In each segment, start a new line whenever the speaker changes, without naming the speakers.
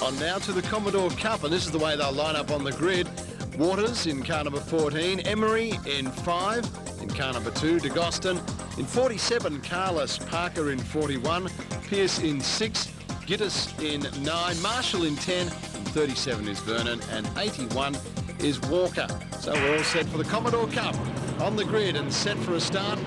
On now to the Commodore Cup, and this is the way they'll line up on the grid. Waters in car number 14, Emery in 5, in car number 2, De Gostin in 47, Carlos, Parker in 41, Pearce in 6, Gittes in 9, Marshall in 10, and 37 is Vernon, and 81 is Walker. So we're all set for the Commodore Cup on the grid and set for a start.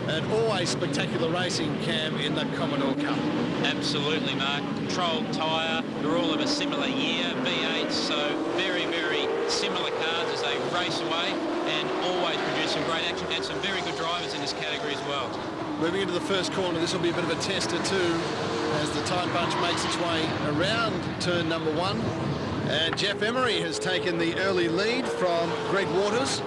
And always spectacular racing, Cam, in the Commodore Cup.
Absolutely, Mark. Controlled tyre. They're all of a similar year, V8s, so very, very similar cars as they race away and always produce some great action and some very good drivers in this category as well.
Moving into the first corner, this will be a bit of a tester too, as the tight bunch makes its way around turn number 1. And Jeff Emery has taken the early lead from Greg Waters.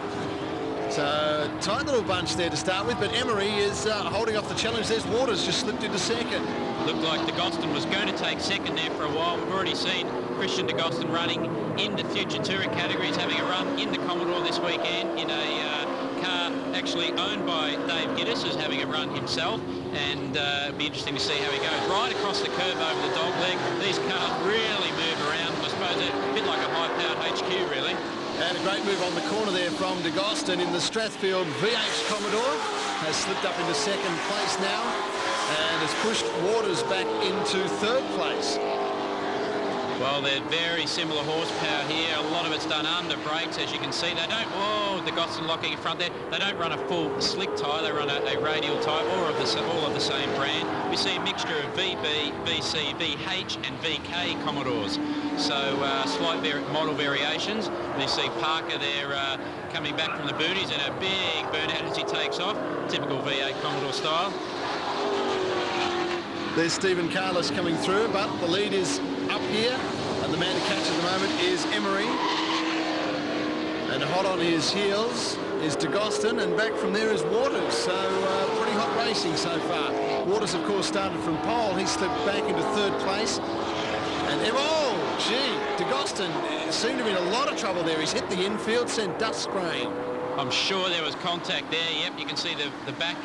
So, tight little bunch there to start with, but Emery is holding off the challenge. There's Waters, just slipped into second.
Looked like De Gostin was going to take second there for a while. We've already seen Christian De Gostin running in the future touring categories, having a run in the Commodore this weekend in a car actually owned by Dave Gittes, who's having a run himself, and it'll be interesting to see how he goes. Right across the curve over the dog leg. These cars really move around. I suppose they're a bit like a high-powered HQ, really.
And a great move on the corner there from De Gostin in the Strathfield V8 Commodore. Has slipped up into second place now and has pushed Waters back into third place.
Well, they're very similar horsepower here. A lot of it's done under brakes, as you can see. They don't, De Gostin locking in front there. They don't run a full slick tyre. They run a radial tyre, all of the same brand. We see a mixture of VB, VC, VH and VK Commodores. So slight model variations. And you see Parker there coming back from the booties and a big burnout as he takes off. Typical V8 Commodore style.
There's Stephen Carlos coming through, but the lead is up here, and the man to catch at the moment is Emery. And hot on his heels is De Gostin, and back from there is Waters. So pretty hot racing so far. Waters, of course, started from pole. He slipped back into third place. And oh, gee, De Gostin seemed to be in a lot of trouble there. He's hit the infield, sent dust spraying.
I'm sure there was contact there. Yep, you can see the back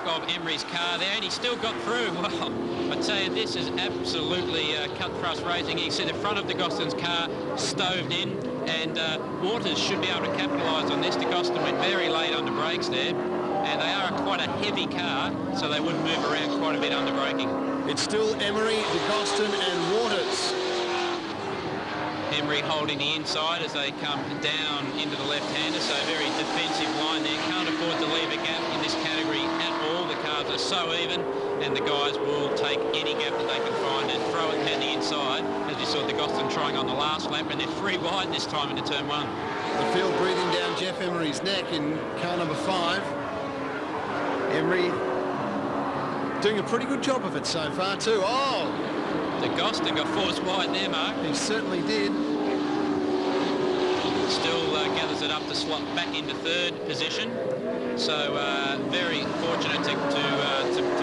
of Emery's car there, and he still got through. Well, I tell you, this is absolutely cut-thrust racing. You see the front of De Gostin's car stoved in, and Waters should be able to capitalise on this. De Gostin went very late under brakes there, and they are quite a heavy car, so they would move around quite a bit under braking.
It's still Emery, De Gostin and Waters.
Emery holding the inside as they come down into the left-hander, so very defensive line there. Can't afford to leave a gap in this category at all. The cars are so even, and the guys will take any gap that they can find and throw it down the inside, as you saw De Gostin trying on the last lap, and they're 3 wide this time into turn 1.
The field breathing down Jeff Emery's neck in car number 5. Emery doing a pretty good job of it so far too. Oh!
De Gostin got forced wide there, Mark.
He certainly did.
Still gathers it up to slot back into third position. So very fortunate to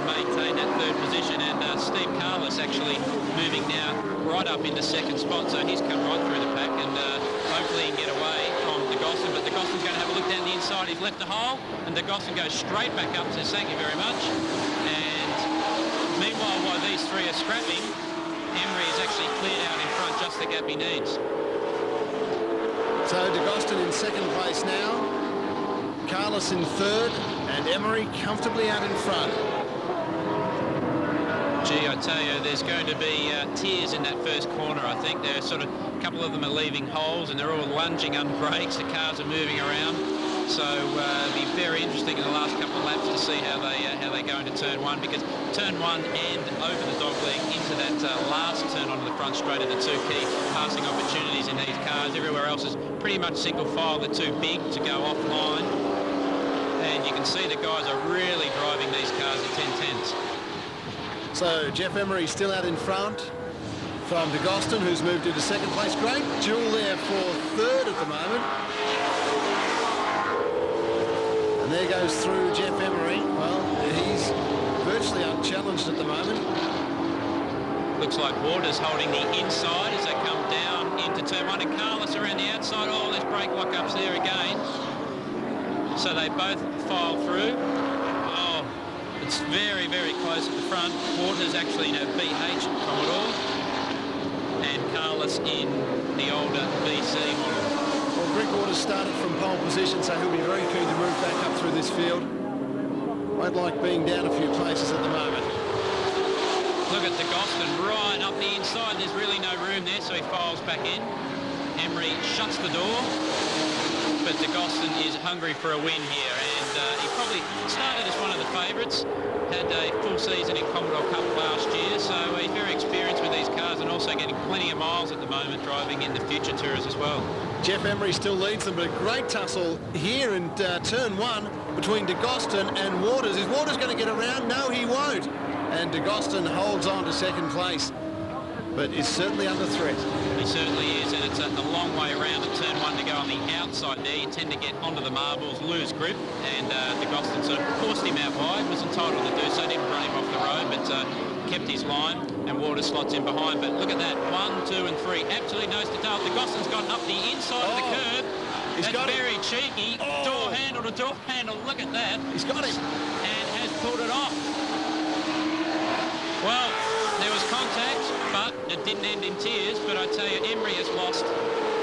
maintain that third position. And Steve Carlos actually moving now right up into second spot. So he's come right through the pack, and hopefully he can get away from De Gostin. But De Gostin's going to have a look down the inside. He's left the hole, and De Gostin goes straight back up. Says thank you very much. And meanwhile, while these 3 are scrapping, Emery is actually cleared out in front, just the gap he needs.
So De Gostin in second place now, Carlos in third, and Emery comfortably out in front.
Gee, I tell you, there's going to be tears in that first corner, I think. There's sort of a couple of them are leaving holes, and they're all lunging under brakes. The cars are moving around. So it'll be very interesting in the last couple of laps to see how they go into turn 1, because turn 1 and over the dog leg into that last turn onto the front straight are the 2 key passing opportunities in these cars. Everywhere else is pretty much single file. They're too big to go offline, and you can see the guys are really driving these cars at 10/10s.
So Jeff Emery still out in front from De Gostin, who's moved into second place. Great duel there for third at the moment. And there goes through Jeff Emery. Well, he's virtually unchallenged at the moment.
Looks like Waters holding the inside as they come down into turn 1, and Carlos around the outside. Oh, there's brake lock-ups there again. So they both file through. Oh, it's very, very close at the front. Waters actually in a VH Commodore, Carlos in the older BC model.
Well, Greg Waters started from pole position, so he'll be very keen to move back up through this field. Won't like being down a few places at the moment.
Look at DeGoston right up the inside. There's really no room there, so he files back in. Emery shuts the door, but DeGoston is hungry for a win here, and he probably started as one of the favourites. Had a full season in Commodore Cup last year, so he's very experienced with these cars and also getting plenty of miles at the moment driving in the future tours as well.
Jeff Emery still leads them, but a great tussle here in turn one between DeGoston and Waters. Is Waters going to get around? No, he won't. And DeGoston holds on to second place, but is certainly under threat.
He certainly is, and it's a long way around at turn one to go on the outside there. You tend to get onto the marbles, lose grip, and DeGoston sort of forced him out wide, was entitled to do so, didn't run him off the road, but kept his line, and Waters slots in behind. But look at that, 1, 2 and 3, absolutely nose to tail. DeGoston's gotten up the inside of the curb.
He's
That's
got
very cheeky. Door handle to door handle, look at that.
He's got him.
And has pulled it off. Well, there was contact, but it didn't end in tears. But I tell you, Emery has lost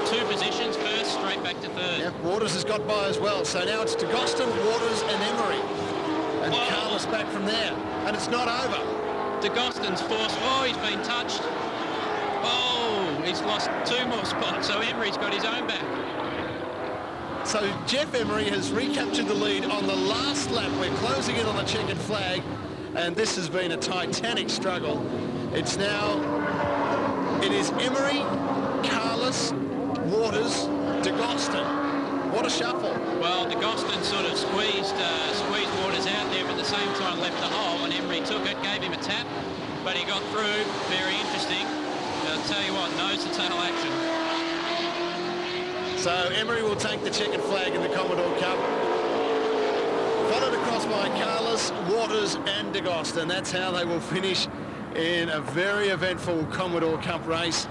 2 positions, first straight back to third.
Yep, Waters has got by as well. So now it's DeGoston, Waters and Emery. And Carlos back from there. And it's not over.
DeGoston's forced. Oh, he's been touched. Oh, he's lost 2 more spots. So Emery's got his own back.
So Jeff Emery has recaptured the lead on the last lap. We're closing in on the checkered flag. And this has been a titanic struggle. It is Emery, Carlos, Waters, DeGoston. What a shuffle.
Well, DeGoston sort of squeezed Waters out there, but at the same time left the hole, and Emery took it, gave him a tap, but he got through. Very interesting. I'll tell you what, nose to tail action.
So Emery will take the checkered flag in the Commodore Cup. Followed across by Carlos, Waters and DeGoston. That's how they will finish in a very eventful Commodore Cup race.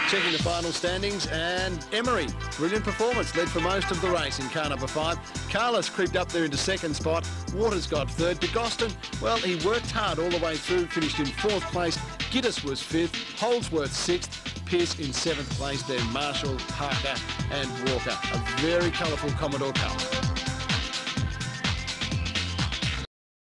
Checking the final standings, and Emery, brilliant performance, led for most of the race in car number 5. Carlos creeped up there into second spot. Waters got third. DeGoston, well, he worked hard all the way through, finished in 4th place. Giddis was 5th, Holdsworth 6th, Pearce in 7th place, then Marshall, Parker and Walker. A very colourful Commodore Cup.